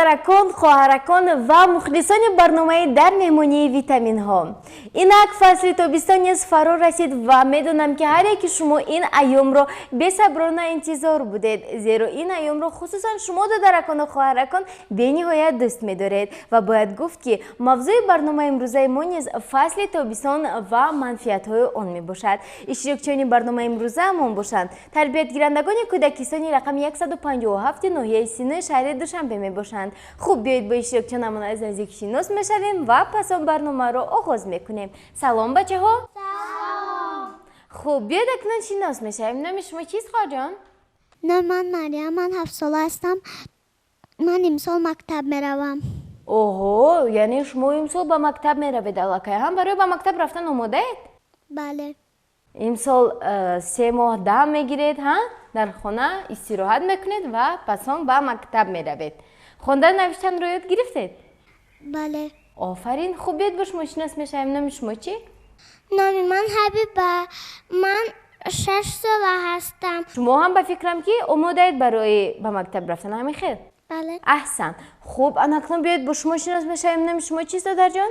برادرکان، خواهرکان و مخلصان برنامه در مهمانی ویتامین ها. اینک فصل تابستان نیز فرا رسید و میدونم که هر یکی شما این ایام را بی‌صبرانه انتظار بودید، زیرا این ایام را خصوصا شما دادرکان و خواهرکان به نهایت دوست می‌دارید و باید گفت که موضوع برنامه امروزه ما نیز فصل تابستان و منفعت‌های آن میباشد. اشتراکچیان برنامه امروزه ما باشند تربیت گیرندگان کودکستانی رقم 157 ناحیه سینه شهر دوشنبه میباشند. خوب بیایید با اشتراکچیانمان از نزدیک شناس میشویم و پس آن برنامه را آغاز میکنیم. سلام بچه ها. سلام. خوب بیاید اکنون شناس میشویم. نام شما چیست خواهر جان؟ نام من مریم، من 7 ساله هستم. من امسال مکتب میروم. اوه، یعنی شما امسال به مکتب میروید علاقه هم برای به مکتب رفتن آماده اید؟ بله. امسال 3 ماه دم میگیرید ها؟ در خانه استراحت میکنید و پس آن به مکتب میروید. خواندن نوشتن رو یاد گرفتید؟ بله. آفرین. خوب بیاید با شما شناس میشویم. نام شما چی؟ نام من حبیبه، من 6 ساله هستم. شما هم به فکرم که آماده اید برای به مکتب رفتن، همین خیر؟ بله. احسن. خوب اکنون بیاید با شما شناس میشویم. نام شما چیست دادر جان؟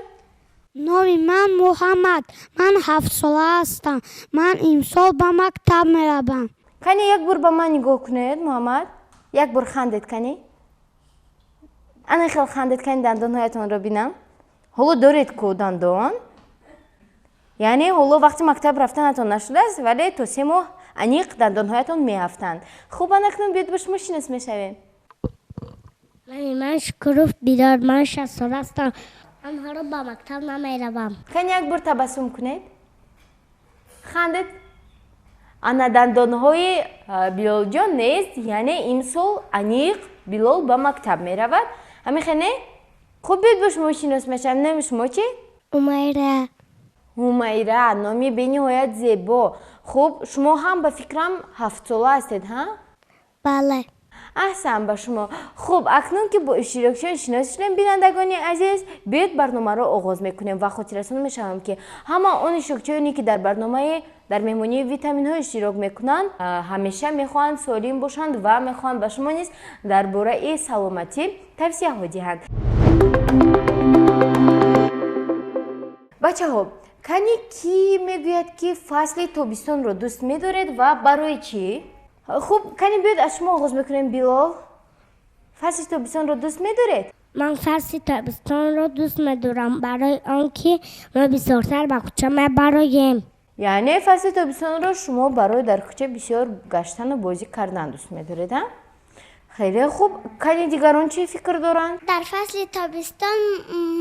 نام من محمد، من 7 ساله هستم. من امسال به مکتب میروم. کنی یک بار به من نگاه کنید محمد. یک بار خندید کنی. انا خیلی خندید کنی، دندانهایتان را بینم. حالا دارید که دندان؟ یعنی حالا وقتی مکتب رفتنتان نشده است ولی تا 3 ماه انیق دندانهایتان میافتند. خوب اکنون بیاید با شما شناس میشویم. من شکروف بیدار، من 6 ساله هستم. من هر روز به مکتب نمیروم. کنی یک بار تبسم کنید. خندید. انا دندانهای بیلال جان نیست، یعنی امسال انیق بیلال به مکتب میرود. همین خیلی؟ خوب بیاید با شما شناس میشویم. نام شما چی؟ امیره. امیره، نامی به نهایت زیبا. خوب شما هم به فکرم 7 ساله هستید ها؟ بله. احسن به شما. خوب اکنون که با اشتراکچیان شناس شدیم بینندگان عزیز، بیاید برنامه را آغاز میکنیم و خاطرتان میشوم که همه آن اشتراکچیانی که در برنامه در مهمانی ویتامین ها اشتراک میکنند همیشه میخواهند سالم باشند و میخواهند به شما نیز درباره سلامتی توصیه ها دهند. بچه ها، کنی کی میگوید که فصل تابستان را دوست میدارید و برای چی؟ خوب کنی بیاید از شما آغاز میکنیم. بیلال، فصل تابستان را دوست میدارید؟ من فصل تابستان را دوست میدارم برای آنکه ما بسیارتر به کوچه میبریم. یعنی فصل تابستان را شما برای در کوچه بسیار گشتن و بازی کردن دوست میدارید ها؟ خیلی خوب. کنی دیگران چی فکر دارند؟ در فصل تابستان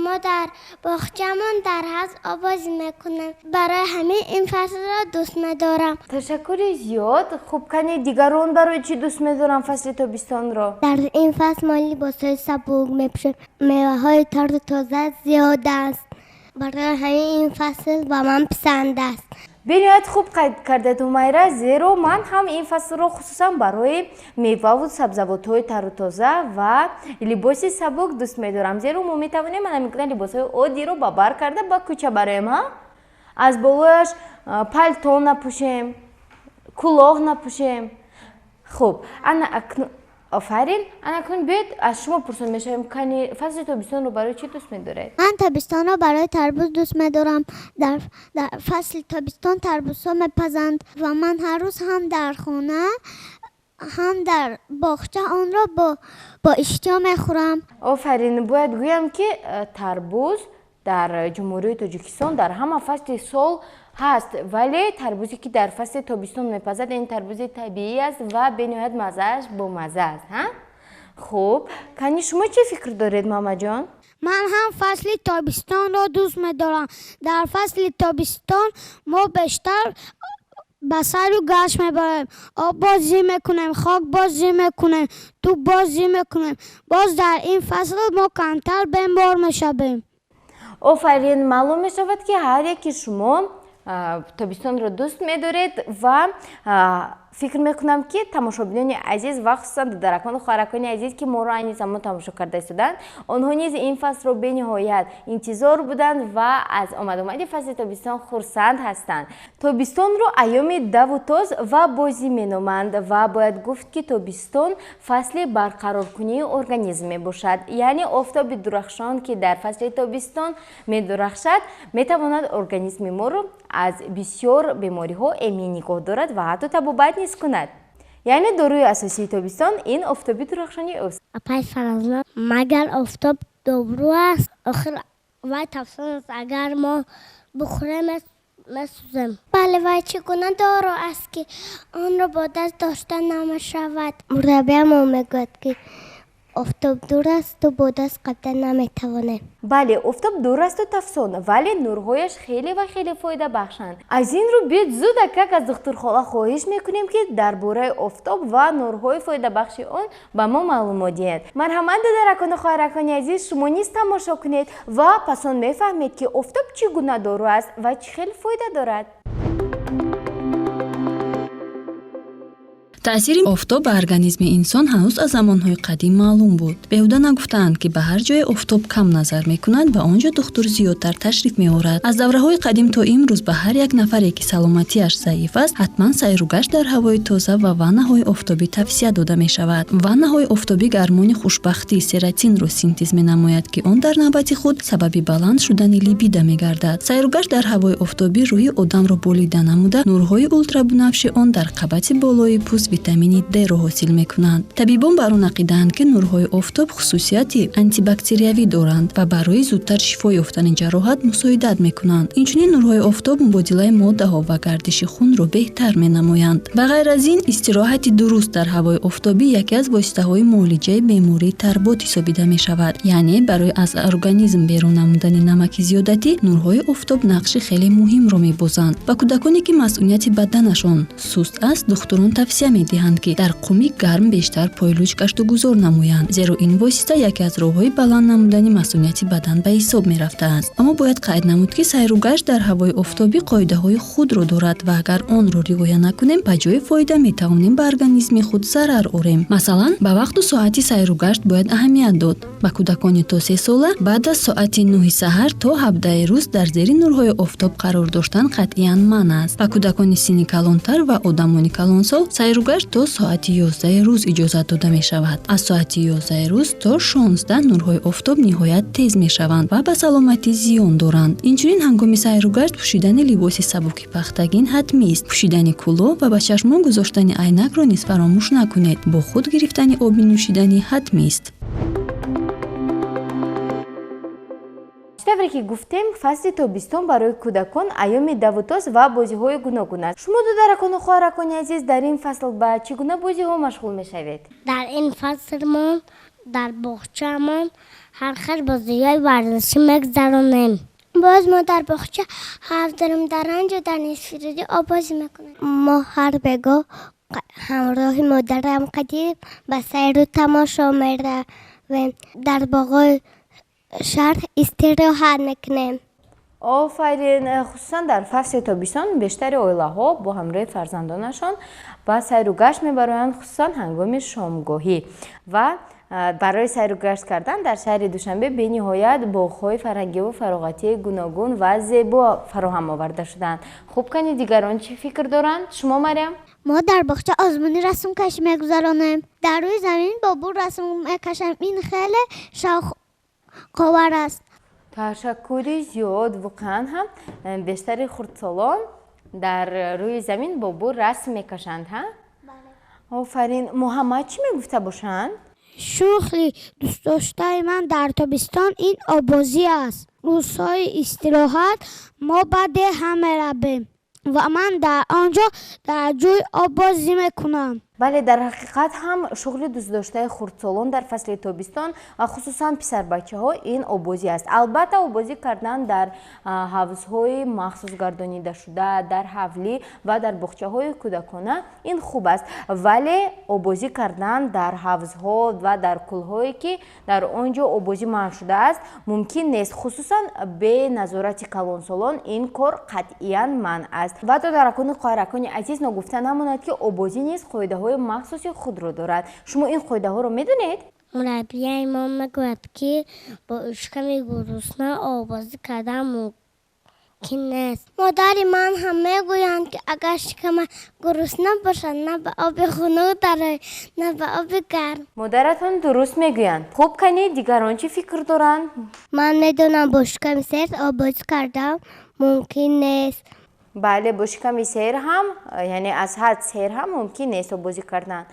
ما در باغچه‌مان در حوض آبازی میکنیم. برای همین این فصل را دوست میدارم. تشکر زیاد. خوب کنی دیگران برای چی دوست میدارن فصل تابستان را؟ در این فصل ما لباس‌های سبک میپوشیم. میوه‌های تازه تازه زیاد است. برای همین این فصل با من پسند است. بنیاد خوب قید کرده امیره، زیرا من هم این فصل رو خصوصا برای میوه و سبزیجات تر و تازه و لباس سبک دوست می‌دارم، زیرا ما می‌توانیم لباس‌های عادی رو بار کرده با کوچه بریم ها. از بالایش پالتو نپوشیم، کلاه نپوشیم. خوب انا آفرین. انا اکنون بیاید از شما پرسان میشم کنی فصل تابستان رو برای چی دوست می‌دارید؟ من تابستان رو برای تربوز دوست می‌دارم. در فصل تابستان تربوزها میپزند و من هر روز هم در خانه هم در باغچه آن را با اشتیا میخورم. آفرین. باید گویم که تربوز در جمهوری تاجیکستان در همه فصل سال هست، ولی تربوزی که در فصل تابستان میپزد این تربوز طبیعی است و به نهایت مزه‌اش با مزه است ها. خوب کنی شما چه فکر دارید ماما جان؟ من هم فصل تابستان را دوست می‌دارم. در فصل تابستان ما بیشتر به سر و گشت میبریم، آب بازی میکنیم، خاک بازی میکنیم، توپ بازی میکنیم. باز در این فصل ما کمتر بیمار میشویم. آفرین. معلوم میشود که هر یکی شما تابستان را دوست می‌دارید و фикр мекунам ки тамошобинони азиз ва хусусан додаракону хоҳаракони азиз ки моро айни замон тамошо карда истоданд, онҳо низ ин фаслро бениҳоят интизор буданд ва аз омадомади фасли тобистон хурсанд ҳастанд. Тобистонро айёми даву тоз ва бозӣ меноманд ва бояд гуфт ки тобистон фасли барқароркунии организм мебошад. Яъне офтоби дурахшон ки дар фасли тобистон медурахшад метавонад организми моро аз бисёр бемориҳо эмин нигоҳ дорад ва ҳатто табобат низ кунад. Яъне дорои асосии тобистон ин офтоби дурахшони ост. Апай фаразна магар офтоб добру аст, охир вай тавсон аст, агар мо бухӯрем месӯзем. Бале, вай чӣ гуна доро аст ки онро бо даст дошта намешавад. Мураббиам мегӯяд ки офтоб дур асту бо даст қабда наметавонем. Бале, офтоб дур асту тафсон, вале нурҳояш хеле ва хеле фоида бахшанд. Аз ин рӯ биёд зудакак аз духтурхола хоҳиш мекунем ки дар бораи офтоб ва нурҳои фоидабахши он ба мо маълумот диҳад. Марҳамат додаракону хоҳаракони азиз, шумо низ тамошо кунед ва пас он мефаҳмед ки офтоб чӣ гуна дору аст ва чӣ хел фоида дорад. таъсири офтоб ба организми инсон ҳанӯз аз замонҳои қадим маълум буд. беҳуда нагуфтаанд ки ба ҳар ҷое офтоб кам назар мекунад, ба он ҷо духтур зиёдтар ташриф меорад. аз давраҳои қадим то имрӯз ба ҳар як нафаре ки саломатиаш заиф аст, ҳатман сайру гашт дар ҳавои тоза ва ваннаҳои офтобӣ тавсия дода мешавад. ваннаҳои офтобӣ гормони хушбахтӣ серотинро синтез менамояд ки он дар навбати худ сабаби баланд шудани либидо мегардад. сайру гашт дар ҳавои офтобӣ рӯҳи одамро болида намуда, нурҳои ултрабунавши он дар қабати болои пӯст витамини D-ро ҳосил мекунанд. табибон бар он ақидаанд ки нурҳои офтоб хусусияти антибактериявӣ доранд ва барои зудтар шифо ёфтани ҷароҳат мусоидат мекунанд. инчунин нурҳои офтоб мубодилаи моддаҳо ва гардиши хунро беҳтар менамоянд. ба ғайр аз ин, истироҳати дуруст дар ҳавои офтобӣ яке аз воситаҳои муолиҷаи бемории тарбот ҳисобида мешавад. яъне барои аз организм берун намудани намаки зиёдатӣ нурҳои офтоб нақши хеле муҳимро мебозанд. ба кӯдаконе ки масъулияти баданашон суст аст, духтурон тавсия медиҳанд ки дар қуми гарм бештар пойлӯч гашту гузор намоянд, зеро ин восита яке аз роҳҳои баланд намудани масъулияти бадан ба ҳисоб мерафтааст. аммо бояд қайд намуд ки сайру гашт дар ҳавои офтобӣ қоидаҳои худро дорад ва агар онро риоя накунем, ба ҷои фоида метавонем ба организми худ зарар орем. масалан, ба вақту соати сайру гашт бояд аҳамият дод. ба кӯдакони то 3 сола баъд аз соати 9 саҳар то 17 рӯз дар зери нурҳои офтоб қарор доштан қатъиян манъ аст. ба кӯдакони синни калонтар ва одамони калонсол сайру гашт то соати 11 рӯз иҷозат дода мешавад. аз соати 11 рӯз то 16 нурҳои офтоб ниҳоят тез мешаванд ва ба саломатӣ зиён доранд. инчунин ҳангоми сайру гашт пӯшидани либоси сабуки пахтагин ҳатмист. пӯшидани кӯлоҳ ва ба чашмон гузоштани айнакро низ фаромӯш накунед. бо худ гирифтани оби нӯшиданӣ ҳатмист. тавре ки гуфтем, фасли тобистон барои кӯдакон айёми давутоз ва бозиҳои гуногун аст. шумо додаракону хоҳаракони азиз дар ин фасл ба чӣ гуна бозиҳо машғул мешавед? дар ин фасл мо дар боғчаамон ҳар хел бозиҳои варзишӣ мегзаронем. боз мо дар боғча ҳафт дорем, дар анҷо дар нисфирӯзӣ обозӣ мекунем. мо ҳар бегоҳ ҳамроҳи модарам қадим ба сайру тамошо меравем. дар боғҳои шаҳр истироҳат мекунем. офарин. хусусан дар фасли тобистон бештари оилаҳо бо ҳамроҳи фарзандонашон ба сайру гашт мебароянд, хусусан ҳангоми шомгоҳӣ. ва барои сайру гашт кардан дар шаҳри Душанбе бениҳоят боғҳои фарҳангиву фароғатии гуногун ва зебо фароҳам оварда шуданд. хуб кани дигарон чӣ фикр доранд? шумо Марьям? мо дар боғча озмуни расмкашӣ мегузаронем. дар рӯи замин бо бур расм мекашем. ин хеле шавқовар аст. ташаккури зиёд. воқеан ҳам бештари хурдсолон дар рӯи замин бо бур расм мекашанд. офарин. муҳаммад чӣ мегуфта бошанд? шухли дӯстдоштаи ман дар тобистон ин обозӣ аст. рӯзҳои истироҳат мо ба деҳа меравем ва ман дар он ҷо дар ҷӯи об бозӣ мекунам. бале дар ҳақиқат ҳам шуғли дӯстдоштаи хурдсолон дар фасли тобистон ва хусусан писарбачаҳо ин обозӣ аст. Албатта обозӣ кардан дар ҳавзҳои махсус гардонидашуда, дар ҳавлӣ ва дар боғчаҳои кӯдакона ин хуб аст, вале обозӣ кардан дар ҳавзҳо ва дар кӯлҳое ки дар он ҷо обозӣ манъ шудааст мумкин нест, хусусан бе назорати калонсолон ин кор қатъиян манъ аст. ва додаракони қоҳаракони азиз ногуфта намонад ки обозӣ низ қоидаҳои махсуси худро дорад. Шумо ин қоидаҳоро медонед? мураббияи мо мегӯяд ки бо ушками гурусна овозӣ кардан мумкин нест. модари ман ҳам мегӯянд ки агар шикама гурусна бошад на ба оби хунук дароӣ, на ба оби гарм. модаратон дуруст мегӯянд. хуб, кани дигарон чӣ фикр доранд? ман медонам бо шиками серд овозӣ кардан мумкин нест. бале, бо шиками сер ҳам, яъне аз ҳад сер ҳам мумкин нест обозӣ кардан.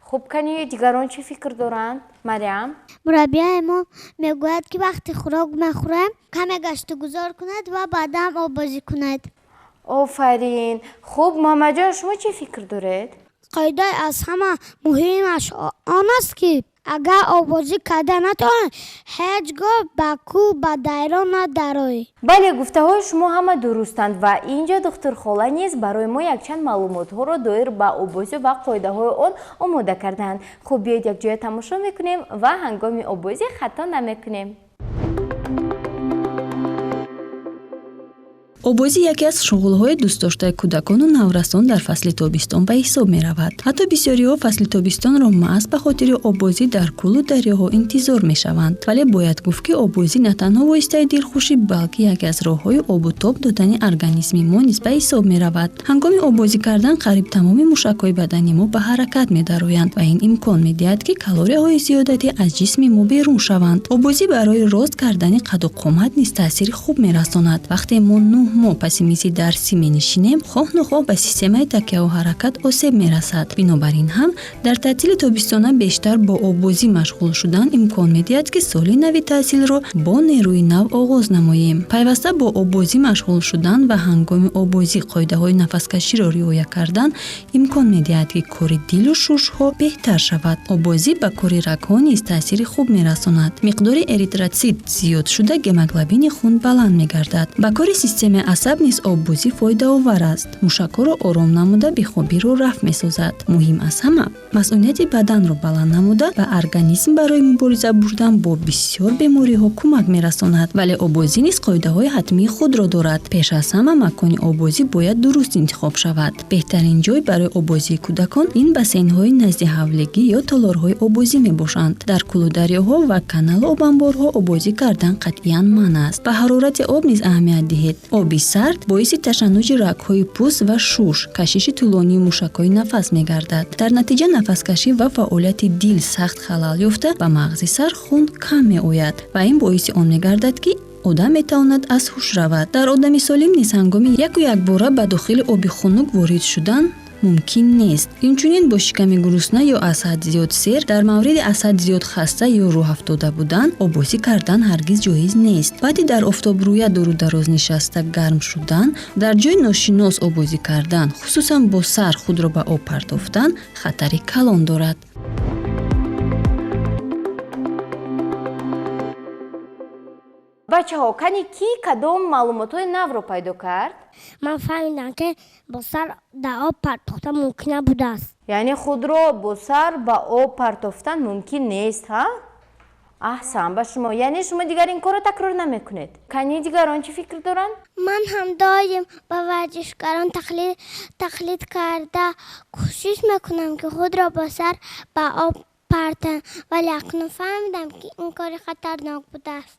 хуб, кани дигарон чӣ фикр доранд? Мариам? мураббияи мо мегӯяд ки вақти хӯрок мехӯрем каме гаштугузор кунед ва баъдам овозӣ кунед. офарин. хуб, мамаҷон, шумо чӣ фикр доред? қоидаи аз ҳама муҳимаш он аст ки агар овозӣ кардан натавонед ҳеҷ гоҳ ба кӯҳ ба дайрон надароӣ. бале, гуфтаҳои шумо ҳама дурустанд ва инҷа духтурхола низ барои мо якчанд маълумотҳоро доир ба обозӣ ва қоидаҳои он омода карданд. хуб, биёед якҷоя тамошо мекунем ва ҳангоми обозӣ хато намекунем. обозӣ яке аз шуғулҳои дӯстдоштаи кӯдакону наврасон дар фасли тобистон ба ҳисоб меравад. ҳатто бисёриҳо фасли тобистонро маҳз ба хотири обозӣ дар кӯлу дарёҳо интизор мешаванд. вале бояд гуфт ки обозӣ на танҳо воситаи дилхушӣ, балки яке аз роҳҳои обу тоб додани организми мо низ ба ҳисоб меравад. ҳангоми обозӣ кардан қариб тамоми мушакҳои бадани мо ба ҳаракат медароянд ва ин имкон медиҳад ки калорияҳои зиёдатӣ аз ҷисми мо берун шаванд. обозӣ барои рост кардани қаду қомат низ таъсири хуб мерасонад. вақте мо 9 моҳ паси мизи дарсӣ менишинем, хоҳ нохоҳ ба системаи такяу ҳаракат осеб мерасад. бинобар ин ҳам дар таътили тобистона бештар бо обозӣ машғул шудан имкон медиҳад ки соли нави таҳсилро бо нерӯи нав оғоз намоем. пайваста бо обозӣ машғул шудан ва ҳангоми обозӣ қоидаҳои нафаскаширо риоя кардан имкон медиҳад ки кори дилу шушҳо беҳтар шавад. обозӣ ба кори рагҳо низ таъсири хуб мерасонад. миқдори эритротсит зиёд шуда гемоглобини хун баланд мегардад. ба кори системаи асаб низ обозӣ фоидаовар аст. мушакҳоро ором намуда бехобиро рафъ месозад. муҳим аз ҳама, масъулияти баданро баланд намуда ба организм барои мубориза бурдан бо бисёр бемориҳо кӯмак мерасонад. вале обозӣ низ қоидаҳои ҳатмии худро дорад. пеш аз ҳама макони обозӣ бояд дуруст интихоб шавад. беҳтарин ҷой барои обозии кӯдакон ин бассейнҳои назди ҳавлигӣ ё толорҳои обозӣ мебошанд. дар кӯлударёҳо ва каналу обанборҳо обозӣ кардан қатъиян манъ аст. ба ҳарорати об низ аҳамият диҳед. оби сард боиси ташаннуҷи рагҳои пӯст ва шуш, кашиши тӯлонии мушакҳои нафас мегардад. дар натиҷа нафаскашӣ ва фаъолияти дил сахт халал ёфта ба мағзи сар хун кам меояд ва ин боиси он мегардад ки одам метавонад аз ҳуш равад. дар одами солим низ ҳангоми яку якбора ба дохили оби хунук ворид шудан мумкин нест. инчунин бо шиками гурусна ё аз ҳад зиёд сер, дар мавриди аз ҳад зиёд хаста ё рӯҳ афтода будан обозӣ кардан ҳаргиз ҷоиз нест. баъди дар офтобрӯя дуру дароз нишаста гарм шудан, дар ҷои ношинос обозӣ кардан, хусусан бо сар худро ба об партофтан хатари калон дорад. бачаҳо, кани ки кадом маълумотҳои навро пайдо кард? ман фаҳмидам ки бо сар дар об партохтан мумкин набудааст. яъне худро бо сар ба об партофтан мумкин нест, ҳа? аҳсан ба шумо. яъне шумо дигар ин корро такрор намекунед. кани дигарон чӣ фикр доранд? ман ҳам доим ба варзишгарон тақлид карда кӯшиш мекунам ки худро бо сар ба об партам, вале акнун фаҳмидам ки ин кори хатарнок будааст.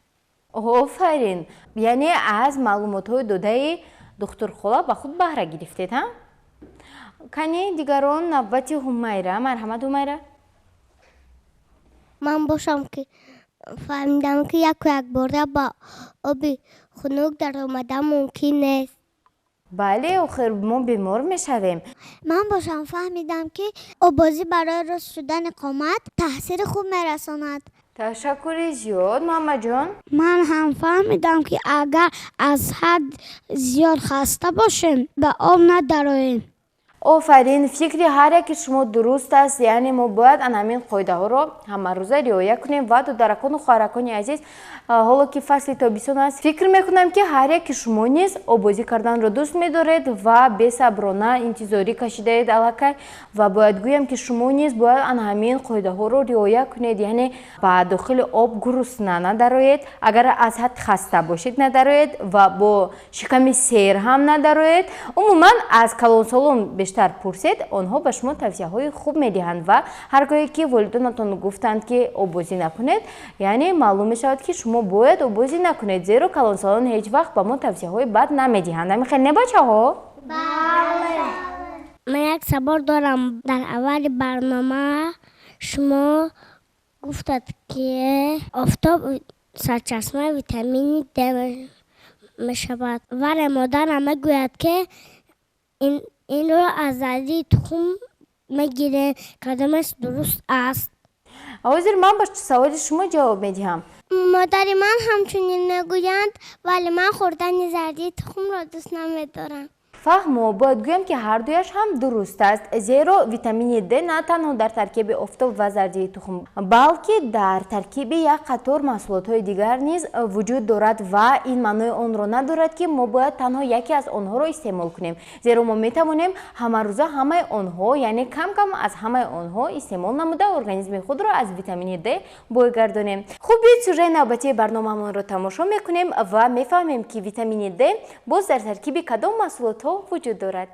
офарин. яъне аз маълумотҳои додаи духтурхола ба худ баҳра гирифтед, ҳа? кани дигарон навбати ҳумайра. марҳамат ҳумайра. ман бошам ки фаҳмидам ки якбора ба оби хунук даромадан мумкин нест. бале, охир мо бемор мешавем. ман бошам фаҳмидам ки обозӣ барои рост шудани қомат таъсири хуб мерасонад. ташаккури зиёд, мамаҷон. ман ҳам фаҳмидам ки агар аз ҳад зиёд хаста бошем ба об надароем. آفرین، فکری هر یک شما درست است. یعنی ما باید همین قاعده ها رو همه روزه رعایت کنیم. و دختران و خواهران عزیز، حالا که فصل تابستون است، فکر میکنم که هر یک شما نیز آبازی کردن رو دوست می‌دارید و بی‌صبرانه انتظاری کشیده اید الکی. و باید گویم که شما نیز باید همین قاعده ها رو رعایت کنید. یعنی با داخل آب گرسنه ندارید، اگر از حد خسته باشید ندارید و با شکم سیر هم ندارید. عموما از کلان سالون بیشتر پرسید، آنها به شما توصیه های خوب میدهند و هرگاهی که والدینتان گفتند که آبازی نکنید، یعنی معلوم میشود که شما باید آبازی نکنید، زیرا کلان سالون هیچ وقت به ما توصیه های بد نمیدهند. نمیخواید نه بچه‌ها؟ بله. من یک سوال دارم. در اول برنامه شما گفتید که آفتاب سرچشمه ویتامین د میشود، ولی مادرم میگوید که این رو از زردی تخم میگیره. کدامش درست است؟ آوازیر، من با سوال شما جواب میدهم. مادر من همچنین میگویند، ولی من خوردن زردی تخم را دوست نمیدارم. فهمو، باید گویم که هر دویش هم درست است، زیرا ویتامین د نه تنها در ترکیب آفتاب و زردی تخم بلکه در ترکیب یک قطار محصولات های دیگر نیز وجود دارد و این معنای آن را ندارد که ما باید تنها یکی از آنها را استعمال کنیم، زیرا ما میتوانیم همه روزه همه آنها، یعنی کم کم از همه آنها استعمال نموده ارگانیسم خود را از ویتامین د بازگردانیم. خوب، سوژه نوبتی برنامه‌مان را تماشا میکنیم و میفهمیم که ویتامین د باز در ترکیب کدام محصولات وجود دارد.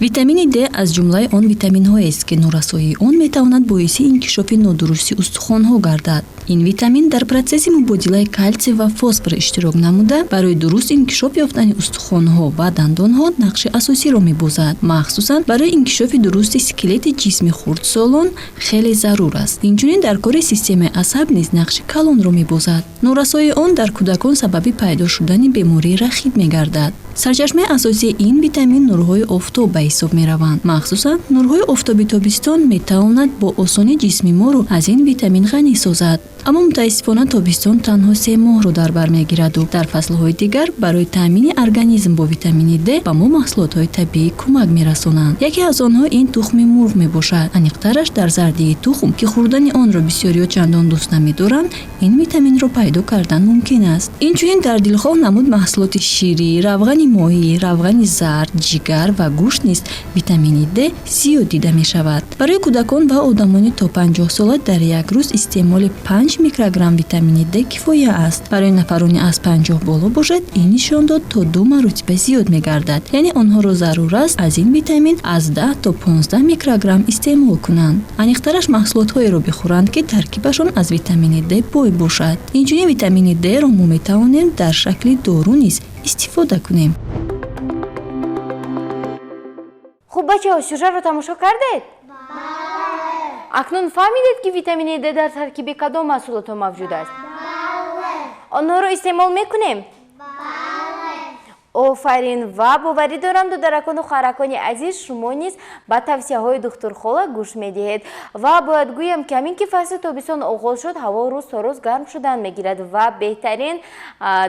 ویتامین د از جمله آن ویتامین‌هایی است که نورسایی آن می‌تواند باعث انکشاف نادرستی استخوان‌ها گردد. این ویتامین در پروسس مبادله کلسیم و فسفر اشتراک نموده برای درست انکشاف یافتن استخوان‌ها و دندان‌ها نقش اساسی را می‌بازد. مخصوصاً برای انکشاف درست اسکلت جسم خردسالان خیلی ضرور است. اینچنین در کار سیستم عصب نیز نقش کلان را می‌بازد. نورسایی آن در کودکان سبب پیدا شدن بیماری رخید می‌گردد. سرچشمه اساسی این ویتامین نورهای آفتاب به حساب می‌روند. مخصوصاً نورهای آفتابی تابستان می‌تواند با آسانی جسم ما را از این ویتامین غنی سازد. اما متاسفانه تابستان تنها 3 ماه را در بر می‌گیرد و در فصل‌های دیگر برای تامین ارگانیسم با ویتامین د به ما محصولات‌های طبیعی کمک می‌رسانند. یکی از آنها این تخم مرغ میباشد. انیق‌ترش در زردی تخم که خوردن آن را بسیاری چندان دوست نمی‌دارند، این ویتامین را پیدا کردن ممکن است. اینچنین در دلخواه نمود محصولات شیری، روغن ماهی، روغن زرد، جگر و گوشت نیز ویتامین د زیاد دیده می‌شود. برای کودکان و آدمانی تا 50 ساله در یک روز استعمال 5 میکروگرم ویتامین د کفایه است. برای نفرانی از 50 بالا باشد این نشان داد تا 2 مرتبه زیاد می‌گردد. یعنی آنها را ضرور است از این ویتامین از 10 تا 15 میکروگرم استعمال کنند. انیق‌ترش محصولات‌هایی را بخورند که ترکیبشان از ویتامین د بای باشد. اینجوری ویتامین د را ما می‌توانیم در شکل دارو نیز استفاده کنیم. خوب بچه‌ها، سوژه رو تماشا کردید؟ اکنون فهمیدید که ویتامین د در ترکیب کدام محصولات موجود است؟ آنها را استعمال میکنیم؟ آفرین. و باوری دارم دختران و خواهران عزیز، شما نیز با توصیه های دکتر خاله گوش میدهید. و باید گویم که همین که فصل تابستان آغاز شد، هوا روز تا روز گرم شدن میگیرد و بهترین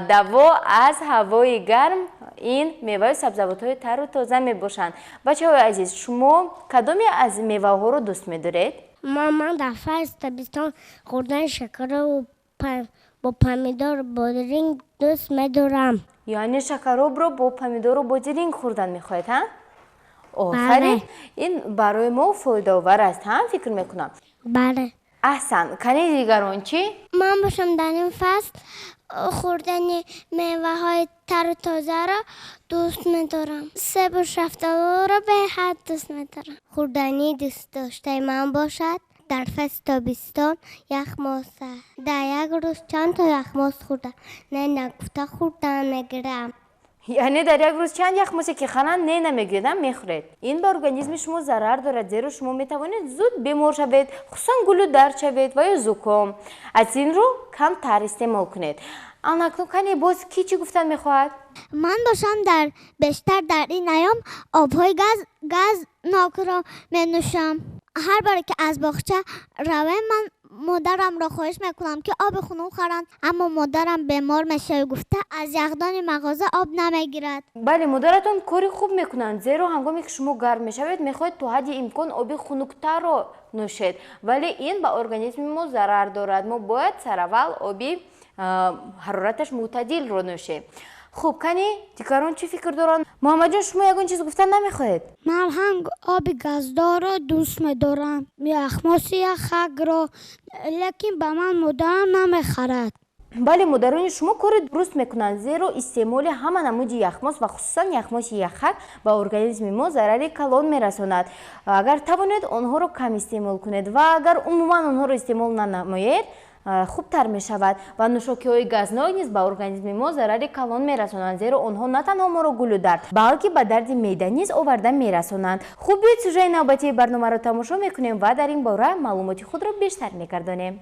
دوا از هوای گرم این میوه و سبزیجات های تر و تازه می باشند. بچه‌های عزیز، شما کدامی از میوه ها رو دوست می‌دارید؟ من در فصل تابستان خوردن شکر و با پمیدور و بادرنگ دوست می‌دارم. یعنی شکراب رو با پمیدور و بادرنگ خوردن می‌خواید ها؟ آفرین. این برای ما فایده آور است، هم فکر می‌کنم. بله. احسن. کنی دیگران چی؟ من باشم در این فصل خوردن میوه های تر و تازه را دوست می‌دارم. سب و شفتالو را به حد دوست می‌دارم. خوردنی دوست داشته من باشد در فصل تابستان یخماس در یک روز چند تا یخماس خوردم. نه نگفته خوردم میگیرم. یعنی در یک روز چند یخماسی که خانن نمیگیردم میخورید. این به ارگانیسم شما ضرر دارد، زیرا شما میتوانید زود بیمار شوید، خصوصا گلو درد شوید و یا زکام. از این رو کم تر استعمال کنید. اکنون کنی باز کی چی گفتن میخواهد؟ من باشم در بیشتر در این ایام آبهای گاز ناک را می نوشم. هر بار که از باغچه روم من مادرم را خواهش میکنم که آب خنک خورند، اما مادرم بیمار میشه و گفته از یخدان مغازه آب نمیگیرد. بله مادرتون کاری خوب میکنند، زیرا هنگامی که شما گرم میشوید میخواهید تا حد امکان آبی خنک‌تر را نوشید، ولی این به ارگانیسم ما ضرر دارد. ما باید سراول آبی حرارتش معتدل را نوشیم. خوب کنی دیگران چی فکر دارن؟ محمد جان شما یگان چیز گفتن نمیخواهید؟ من هم آب گازدار را دوست میدارم، یخماس یخک را، لیکن به من مادرم نمیخرد. بله مادران شما کار درست میکنند، زیرا استعمال همه نمود یخماس و خصوصا یخماس یخک به ارگانیسم ما ضرر کلان میرساند. اگر توانید آنها را کم استعمال کنید و اگر عموما آنها را استعمال ننمایید خوبتر می شود و نوشاکی های گازناک نیز به ارگانیسم ما ضرر کلان می رسانند، زیرا آنها نه تنها ما را گلو درد بلکه به درد معده نیز آورده می رسانند. خوب بیاید سوژه نوبتی برنامه را تماشا میکنیم و در این باره معلومات خود را بیشتر میگردانیم.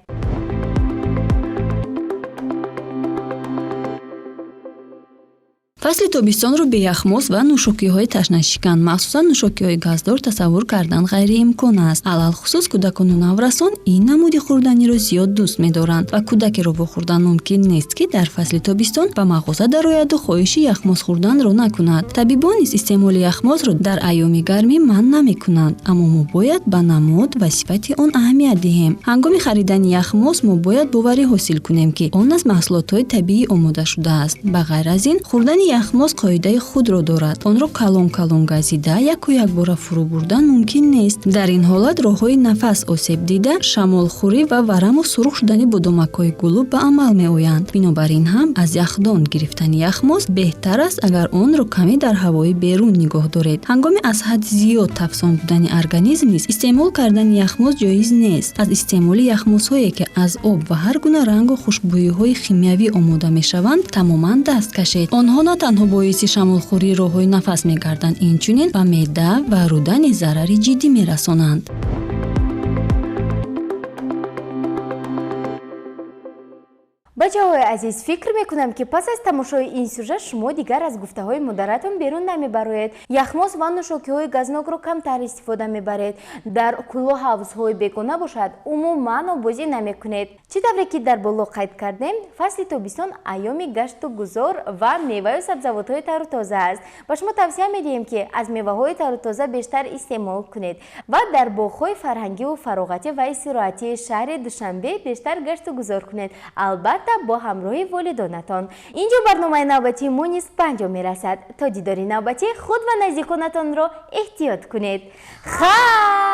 فصل تابستان رو به یخماس و نوشاکی‌های تشنه‌شکن مخصوصا نوشاکی‌های گازدار تصور کردن غیر امکان است. علل خصوص کودکان و نورسان این نمود خوردنی را زیاد دوست می‌دارند و کودکی را با خوردن ممکن نیست که در فصل تابستان به مغازه درآید و خواهش یخماس خوردن را نکند. طبیبان نیز استعمال یخماس را در ایام گرمی منع نمی‌کنند، اما ما باید به نمود و صفت آن اهمیت دهیم. هنگام خریدن یخماس ما باید باوری حاصل کنیم که آن از محصولات طبیعی آماده شده است. به غیر از این خوردن یخماس قاعده خود را دارد. آن را کلان گزیده یک بار فرو بردن ممکن نیست. در این حالت راههای نفس آسیب دیده، شمالخوری و ورم و سرخ شدن بدامک‌های گلوب به عمل می‌آیند. بنابراین هم از یخدان گرفتن یخماس بهتر است اگر آن را کمی در هوای بیرون نگاه دارید. هنگام از حد زیاد تفسان بودن ارگانیسم نیز استعمال کردن یخماس جایز نیست. از استعمال یخماس‌هایی که از آب و هر گونه رنگ و خوشبویی‌های شیمیایی آماده می‌شوند تماماً دست کشید. آنها نه تنها باعث شمالخوری راه‌های نفس می‌گردند، اینچنین به معده و روده ضرر جدی می‌رسانند. بچه‌های عزیز فکر میکنم که پس از تماشای این سوژه شما دیگر از گفته های مادرتون بیرون نمیبرید. یخماس و نوشاکی های گازناک رو کمتر استفاده میبرید. در کلاه حوض‌های بیگانه باشد عموما آبازی نمیکنید. چه طوری که در بالا قید کردیم فصل تابستان ایام گشت و گذار و میوه و سبزیجات های تر و تازه است. با شما توصیه میدیم که از میوه های تر و تازه بیشتر استعمال کنید و در باغ‌های فرهنگی و فراغتی و استراحتی شهر دوشنبه بیشتر گشت و گذار کنید، البته با همراهی والدانتان. اینجا برنامه نوبتی ما نیز به انجام میرسد. تا دیداری نوبتی خود و نزدیکانتان را احتیاط کنید. خیر.